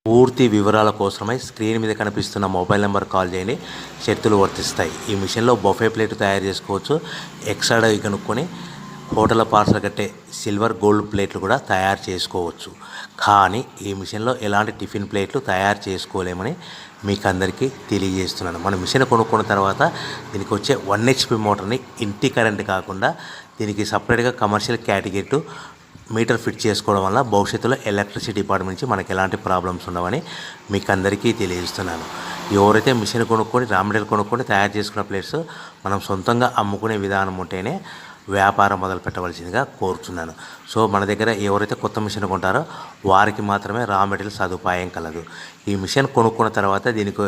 పూర్తి వివరాల కోసమై స్క్రీన్ మీద కనిపిస్తున్న మొబైల్ నెంబర్ కాల్ చేయండి. షరతులు వర్తిస్తాయి. ఈ మిషన్లో బఫే ప్లేట్ తయారు చేసుకోవచ్చు. ఎక్స్ట్రా కనుక్కొని హోటల్ పార్సల్ కట్టే సిల్వర్ గోల్డ్ ప్లేట్లు కూడా తయారు చేసుకోవచ్చు. కానీ ఈ మిషన్లో ఎలాంటి టిఫిన్ ప్లేట్లు తయారు చేసుకోలేమని మీకు అందరికీ తెలియజేస్తున్నాను. మన మిషన్ కొనుక్కున్న తర్వాత దీనికి వచ్చే 1 HP మోటార్ని ఇంటి కరెంట్ కాకుండా దీనికి సపరేట్గా కమర్షియల్ కేటగిరీ మీటర్ ఫిట్ చేసుకోవడం వల్ల భవిష్యత్తులో ఎలక్ట్రిసిటీ డిపార్ట్మెంట్ నుంచి మనకి ఎలాంటి ప్రాబ్లమ్స్ ఉండవని మీకు అందరికీ తెలియజేస్తున్నాను. ఎవరైతే మిషన్ కొనుక్కొని రా మెటీరియల్ కొనుక్కొని తయారు చేసుకున్న ప్లేట్స్ మనం సొంతంగా అమ్ముకునే విధానం ఉంటేనే వ్యాపారం మొదలు పెట్టవలసిందిగా కోరుతున్నాను. సో మన దగ్గర ఎవరైతే కొత్త మిషన్ కొంటారో వారికి మాత్రమే రా మెటీరియల్ సదుపాయం కలదు. ఈ మిషన్ కొనుక్కున్న తర్వాత దీనికి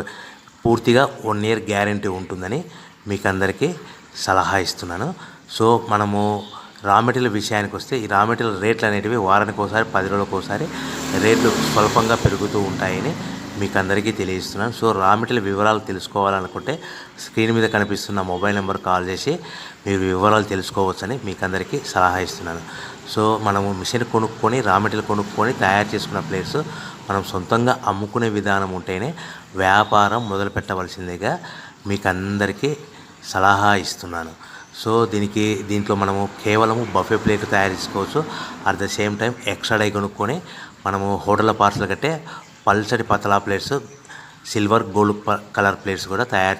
పూర్తిగా 1 year గ్యారంటీ ఉంటుందని మీకు అందరికీ సలహా ఇస్తున్నాను. సో మనము రా మెటీరియల్ విషయానికి వస్తే ఈ రా మెటీరియల్ రేట్లు అనేటివి వారానికి ఒకసారి 10 రోజులకు ఒకసారి రేట్లు స్వల్పంగా పెరుగుతూ ఉంటాయని మీకు అందరికీ తెలియజేస్తున్నాను. సో రా మెటీరియల్ వివరాలు తెలుసుకోవాలనుకుంటే స్క్రీన్ మీద కనిపిస్తున్న మొబైల్ నెంబర్ కాల్ చేసి మీరు వివరాలు తెలుసుకోవచ్చని మీకు అందరికీ సలహా ఇస్తున్నాను. సో మనము మిషన్ కొనుక్కొని రా మెటీరియల్ కొనుక్కొని తయారు చేసుకున్న ప్లేట్స్ మనం సొంతంగా అమ్ముకునే విధానం ఉంటేనే వ్యాపారం మొదలు పెట్టవలసిందిగా మీకు అందరికీ సలహా ఇస్తున్నాను. సో దీంట్లో మనము కేవలము బఫే ప్లేట్ తయారు చేసుకోవచ్చు. At the same time extra కొనుక్కొని మనము హోటల్ పార్సల్ కట్టే పల్చటి పతలా plates, silver gold colour plates కూడా తయారు